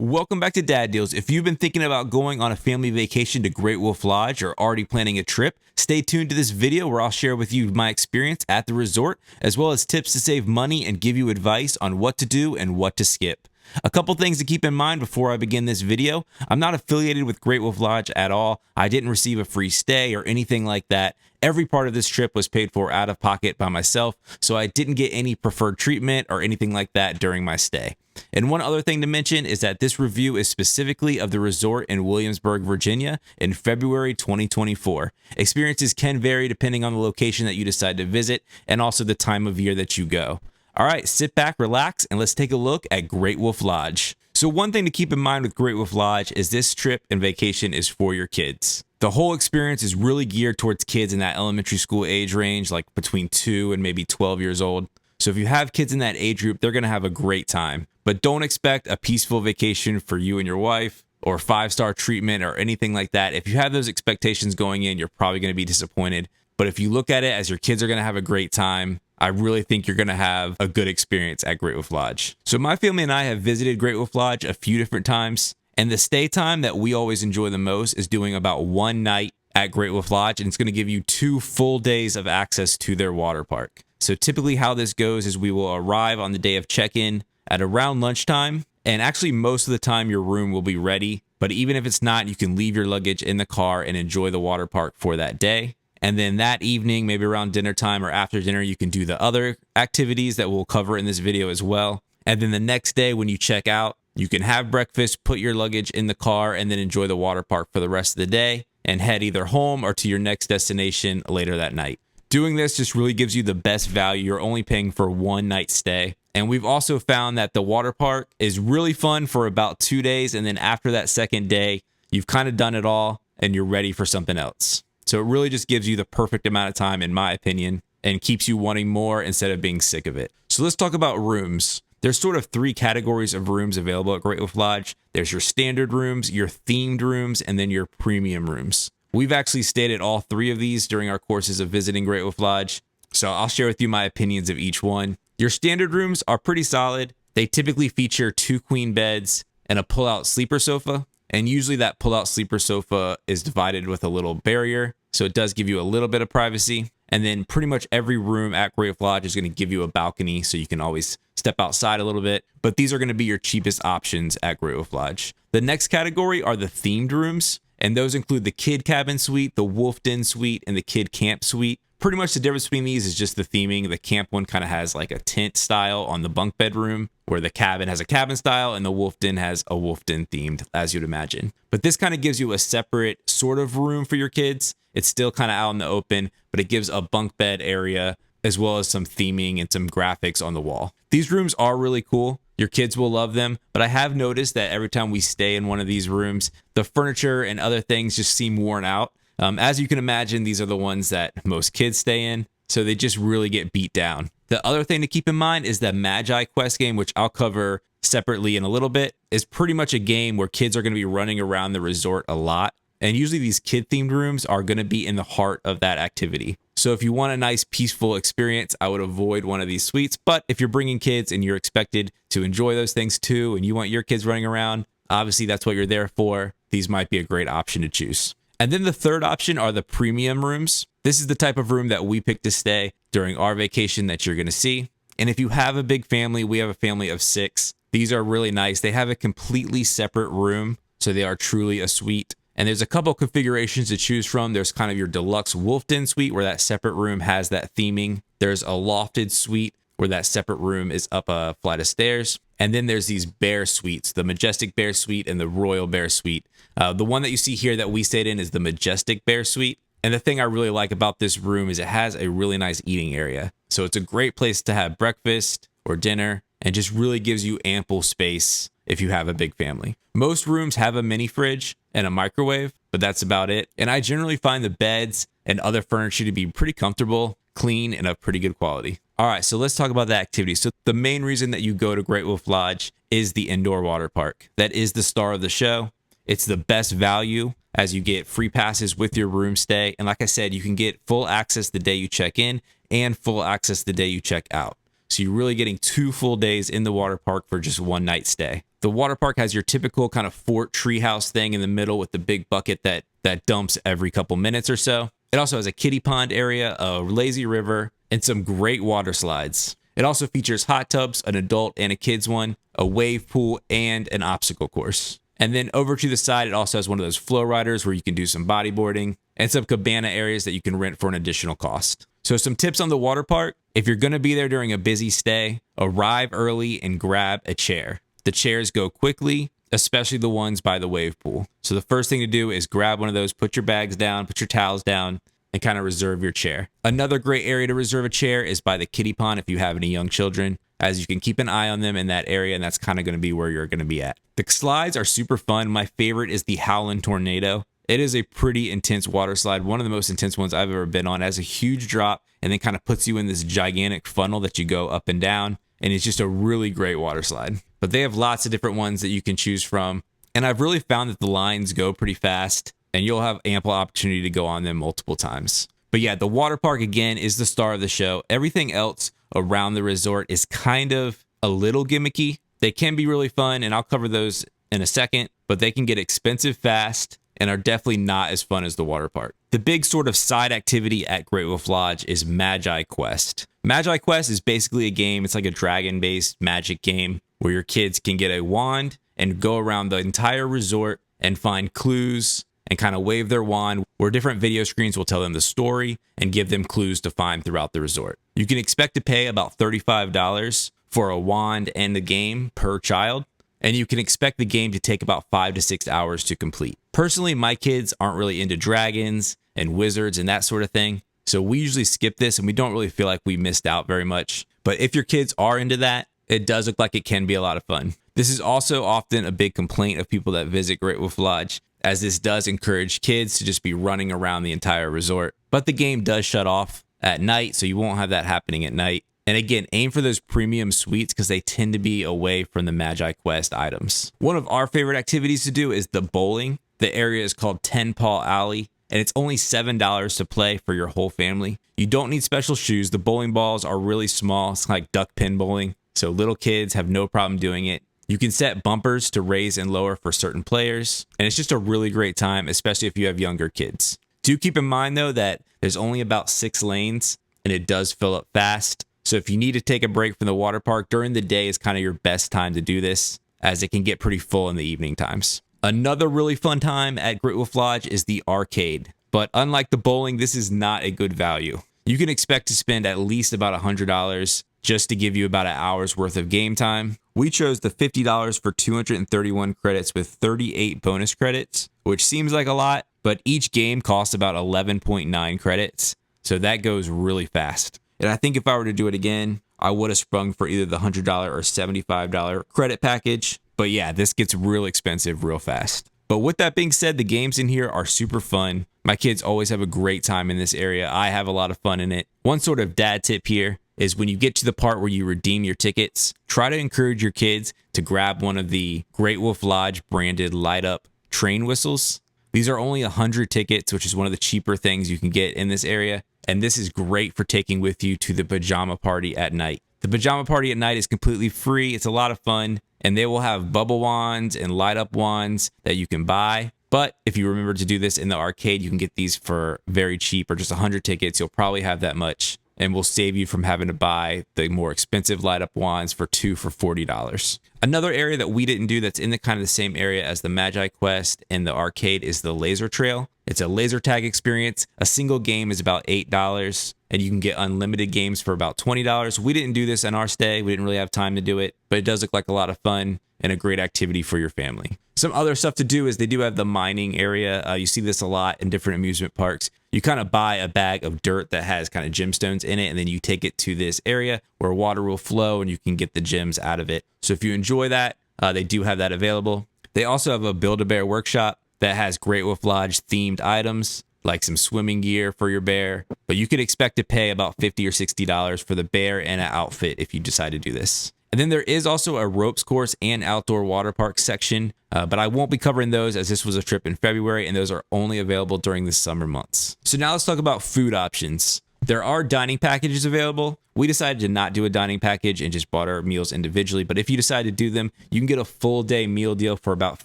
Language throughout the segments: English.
Welcome back to Dad Deals. If you've been thinking about going on a family vacation to Great Wolf Lodge or already planning a trip, stay tuned to this video where I'll share with you my experience at the resort, as well as tips to save money and give you advice on what to do and what to skip. A couple things to keep in mind before I begin this video. I'm not affiliated with Great Wolf Lodge at all. I didn't receive a free stay or anything like that. Every part of this trip was paid for out of pocket by myself, so I didn't get any preferred treatment or anything like that during my stay. And one other thing to mention is that this review is specifically of the resort in Williamsburg, Virginia in February 2024. Experiences can vary depending on the location that you decide to visit and also the time of year that you go. All right, sit back, relax, and let's take a look at Great Wolf Lodge. So one thing to keep in mind with Great Wolf Lodge is this trip and vacation is for your kids. The whole experience is really geared towards kids in that elementary school age range, like between 2 and maybe 12 years old. So if you have kids in that age group, they're going to have a great time. But don't expect a peaceful vacation for you and your wife or 5-star treatment or anything like that. If you have those expectations going in, you're probably going to be disappointed. But if you look at it as your kids are going to have a great time, I really think you're going to have a good experience at Great Wolf Lodge. So my family and I have visited Great Wolf Lodge a few different times. And the stay time that we always enjoy the most is doing about one night at Great Wolf Lodge. And it's going to give you 2 full days of access to their water park. So typically how this goes is we will arrive on the day of check-in at around lunchtime. And actually most of the time your room will be ready. But even if it's not, you can leave your luggage in the car and enjoy the water park for that day. And then that evening, maybe around dinner time or after dinner, you can do the other activities that we'll cover in this video as well. And then the next day when you check out, you can have breakfast, put your luggage in the car, and then enjoy the water park for the rest of the day and head either home or to your next destination later that night. Doing this just really gives you the best value. You're only paying for one night stay. And we've also found that the water park is really fun for about 2 days. And then after that second day, you've kind of done it all and you're ready for something else. So it really just gives you the perfect amount of time, in my opinion, and keeps you wanting more instead of being sick of it. So let's talk about rooms. There's sort of 3 categories of rooms available at Great Wolf Lodge. There's your standard rooms, your themed rooms, and then your premium rooms. We've actually stayed at all 3 of these during our courses of visiting Great Wolf Lodge. So I'll share with you my opinions of each one. Your standard rooms are pretty solid. They typically feature 2 queen beds and a pull-out sleeper sofa. And usually that pull-out sleeper sofa is divided with a little barrier. So it does give you a little bit of privacy. And then pretty much every room at Great Wolf Lodge is going to give you a balcony, so you can always step outside a little bit. But these are going to be your cheapest options at Great Wolf Lodge. The next category are the themed rooms. And those include the kid cabin suite, the wolf den suite, and the kid camp suite. Pretty much the difference between these is just the theming. The camp one kind of has like a tent style on the bunk bed room, where the cabin has a cabin style and the wolf den has a wolf den themed, as you'd imagine. But this kind of gives you a separate sort of room for your kids. It's still kind of out in the open, but it gives a bunk bed area as well as some theming and some graphics on the wall. These rooms are really cool. Your kids will love them, but I have noticed that every time we stay in one of these rooms, the furniture and other things just seem worn out. As you can imagine, these are the ones that most kids stay in, so they just really get beat down. The other thing to keep in mind is that Magi Quest game, which I'll cover separately in a little bit, is pretty much a game where kids are going to be running around the resort a lot. And usually these kid-themed rooms are going to be in the heart of that activity. So if you want a nice, peaceful experience, I would avoid one of these suites. But if you're bringing kids and you're expected to enjoy those things too, and you want your kids running around, obviously that's what you're there for. These might be a great option to choose. And then the third option are the premium rooms. This is the type of room that we picked to stay during our vacation that you're going to see. And if you have a big family, we have a family of 6. These are really nice. They have a completely separate room, so they are truly a suite. And there's a couple configurations to choose from. There's kind of your deluxe wolf den suite, where that separate room has that theming. There's a lofted suite, where that separate room is up a flight of stairs. And then there's these bear suites, the majestic bear suite and the royal bear suite. The one that you see here that we stayed in is the majestic bear suite. And the thing I really like about this room is it has a really nice eating area. So it's a great place to have breakfast or dinner, and just really gives you ample space if you have a big family. Most rooms have a mini fridge and a microwave, but that's about it. And I generally find the beds and other furniture to be pretty comfortable, clean, and of pretty good quality. All right, so let's talk about the activity. So the main reason that you go to Great Wolf Lodge is the indoor water park. That is the star of the show. It's the best value, as you get free passes with your room stay. And like I said, you can get full access the day you check in and full access the day you check out. So you're really getting 2 full days in the water park for just one night stay. The water park has your typical kind of fort treehouse thing in the middle with the big bucket that dumps every couple minutes or so. It also has a kiddie pond area, a lazy river, and some great water slides. It also features hot tubs, an adult and a kid's one, a wave pool, and an obstacle course. And then over to the side, it also has one of those flow riders where you can do some bodyboarding and some cabana areas that you can rent for an additional cost. So some tips on the water park. If you're going to be there during a busy stay, arrive early and grab a chair. The chairs go quickly, especially the ones by the wave pool. So the first thing to do is grab one of those, put your bags down, put your towels down, and kind of reserve your chair. Another great area to reserve a chair is by the kiddie pond if you have any young children, as you can keep an eye on them in that area, and that's kind of going to be where you're going to be at. The slides are super fun. My favorite is the Howlin' Tornado. It is a pretty intense water slide, one of the most intense ones I've ever been on. It has a huge drop and then kind of puts you in this gigantic funnel that you go up and down, and it's just a really great water slide. But they have lots of different ones that you can choose from, and I've really found that the lines go pretty fast, and you'll have ample opportunity to go on them multiple times. But yeah, the water park, again, is the star of the show. Everything else around the resort is kind of a little gimmicky. They can be really fun, and I'll cover those in a second, but they can get expensive fast and are definitely not as fun as the water park. The big sort of side activity at Great Wolf Lodge is Magi Quest. Magi Quest is basically a game. It's like a dragon-based magic game where your kids can get a wand and go around the entire resort and find clues and kind of wave their wand, where different video screens will tell them the story and give them clues to find throughout the resort. You can expect to pay about $35 for a wand and the game per child, and you can expect the game to take about 5 to 6 hours to complete. Personally, my kids aren't really into dragons and wizards and that sort of thing, so we usually skip this and we don't really feel like we missed out very much. But if your kids are into that, it does look like it can be a lot of fun. This is also often a big complaint of people that visit Great Wolf Lodge, as this does encourage kids to just be running around the entire resort. But the game does shut off at night, so you won't have that happening at night. And again, aim for those premium suites because they tend to be away from the Magi Quest items. One of our favorite activities to do is the bowling. The area is called 10 Paw Alley, and it's only $7 to play for your whole family. You don't need special shoes. The bowling balls are really small. It's like duck pin bowling, so little kids have no problem doing it. You can set bumpers to raise and lower for certain players, and it's just a really great time, especially if you have younger kids. Do keep in mind, though, that there's only about 6 lanes, and it does fill up fast. So if you need to take a break from the water park, during the day is kind of your best time to do this, as it can get pretty full in the evening times. Another really fun time at Great Wolf Lodge is the arcade. But unlike the bowling, this is not a good value. You can expect to spend at least about $100 just to give you about an hour's worth of game time. We chose the $50 for 231 credits with 38 bonus credits, which seems like a lot, but each game costs about 11.9 credits. So that goes really fast. And I think if I were to do it again, I would have sprung for either the $100 or $75 credit package. But yeah, this gets real expensive real fast. But with that being said, the games in here are super fun. My kids always have a great time in this area. I have a lot of fun in it. One sort of dad tip here is when you get to the part where you redeem your tickets, try to encourage your kids to grab one of the Great Wolf Lodge branded light up train whistles. These are only 100 tickets, which is one of the cheaper things you can get in this area. And this is great for taking with you to the pajama party at night. The pajama party at night is completely free. It's a lot of fun. And they will have bubble wands and light up wands that you can buy. But if you remember to do this in the arcade, you can get these for very cheap, or just 100 tickets. You'll probably have that much, and will save you from having to buy the more expensive light up wands for $40. Another area that we didn't do that's in the kind of the same area as the Magi Quest and the arcade is the laser trail. It's a laser tag experience. A single game is about $8, and you can get unlimited games for about $20. We didn't do this in our stay. We didn't really have time to do it, but it does look like a lot of fun and a great activity for your family. Some other stuff to do is they do have the mining area. You see this a lot in different amusement parks. You kind of buy a bag of dirt that has kind of gemstones in it, and then you take it to this area where water will flow and you can get the gems out of it. So if you enjoy that, they do have that available. They also have a Build-A-Bear workshop that has Great Wolf Lodge themed items, like some swimming gear for your bear. But you could expect to pay about $50 or $60 for the bear and an outfit if you decide to do this. And then there is also a ropes course and outdoor water park section, but I won't be covering those as this was a trip in February, and those are only available during the summer months. So now let's talk about food options. There are dining packages available. We decided to not do a dining package and just bought our meals individually. But if you decide to do them, you can get a full day meal deal for about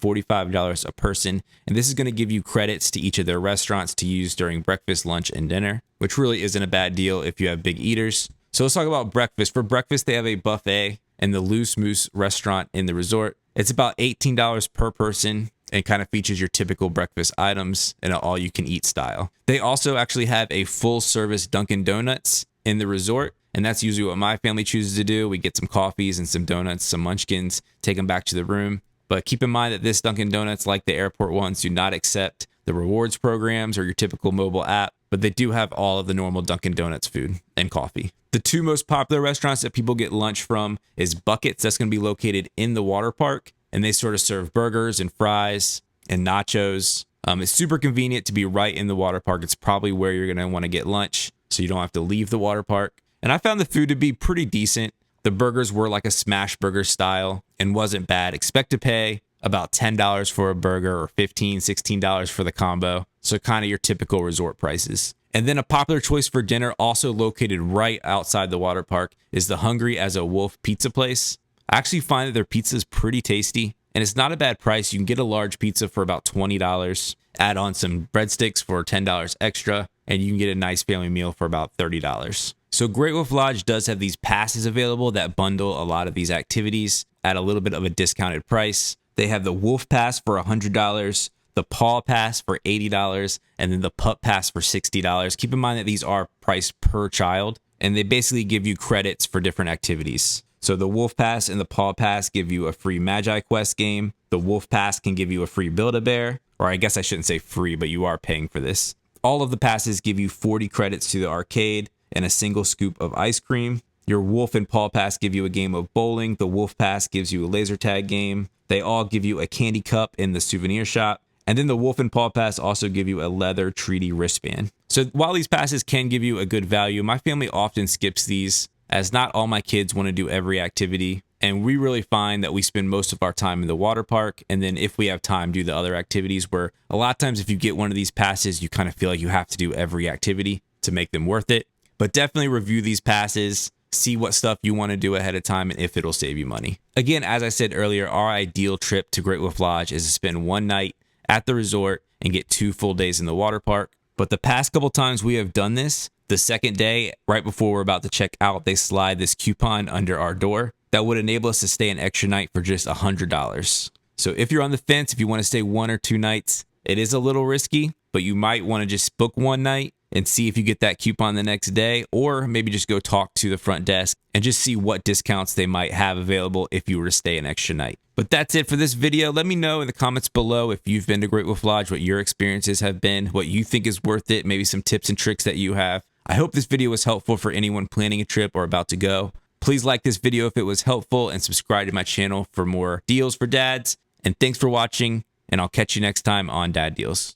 $45 a person. And this is going to give you credits to each of their restaurants to use during breakfast, lunch, and dinner, which really isn't a bad deal if you have big eaters. So let's talk about breakfast. For breakfast, they have a buffet in the Loose Moose restaurant in the resort. It's about $18 per person and kind of features your typical breakfast items in an all-you-can-eat style. They also actually have a full-service Dunkin' Donuts in the resort, and that's usually what my family chooses to do. We get some coffees and some donuts, some munchkins, take them back to the room. But keep in mind that this Dunkin' Donuts, like the airport ones, do not accept the rewards programs or your typical mobile app, but they do have all of the normal Dunkin' Donuts food and coffee. The two most popular restaurants that people get lunch from is Buckets. That's going to be located in the water park, and they sort of serve burgers and fries and nachos. It's super convenient to be right in the water park. It's probably where you're going to want to get lunch, so you don't have to leave the water park. And I found the food to be pretty decent. The burgers were like a smash burger style and wasn't bad. Expect to pay about $10 for a burger or $15, $16 for the combo. So kind of your typical resort prices. And then a popular choice for dinner, also located right outside the water park, is the Hungry as a Wolf pizza place. I actually find that their pizza is pretty tasty, and it's not a bad price. You can get a large pizza for about $20, add on some breadsticks for $10 extra, and you can get a nice family meal for about $30. So Great Wolf Lodge does have these passes available that bundle a lot of these activities at a little bit of a discounted price. They have the Wolf Pass for $100, the Paw Pass for $80, and then the Pup Pass for $60. Keep in mind that these are priced per child, and they basically give you credits for different activities. So the Wolf Pass and the Paw Pass give you a free Magi Quest game. The Wolf Pass can give you a free Build-A-Bear, or I guess I shouldn't say free, but you are paying for this. All of the passes give you 40 credits to the arcade and a single scoop of ice cream. Your Wolf and Paw Pass give you a game of bowling. The Wolf Pass gives you a laser tag game. They all give you a candy cup in the souvenir shop. And then the Wolf and Paw Pass also give you a leather treaty wristband. So while these passes can give you a good value, my family often skips these as not all my kids want to do every activity. And we really find that we spend most of our time in the water park. And then if we have time, do the other activities, where a lot of times if you get one of these passes, you kind of feel like you have to do every activity to make them worth it. But definitely review these passes, see what stuff you want to do ahead of time and if it'll save you money. Again, as I said earlier, our ideal trip to Great Wolf Lodge is to spend one night at the resort and get 2 full days in the water park. But the past couple times we have done this, the second day, right before we're about to check out, they slide this coupon under our door that would enable us to stay an extra night for just $100. So if you're on the fence, if you want to stay 1 or 2 nights, it is a little risky, but you might want to just book one night and see if you get that coupon the next day, or maybe just go talk to the front desk and just see what discounts they might have available if you were to stay an extra night. But that's it for this video. Let me know in the comments below if you've been to Great Wolf Lodge, what your experiences have been, what you think is worth it, maybe some tips and tricks that you have. I hope this video was helpful for anyone planning a trip or about to go. Please like this video if it was helpful and subscribe to my channel for more deals for dads. And thanks for watching, and I'll catch you next time on Dad Deals.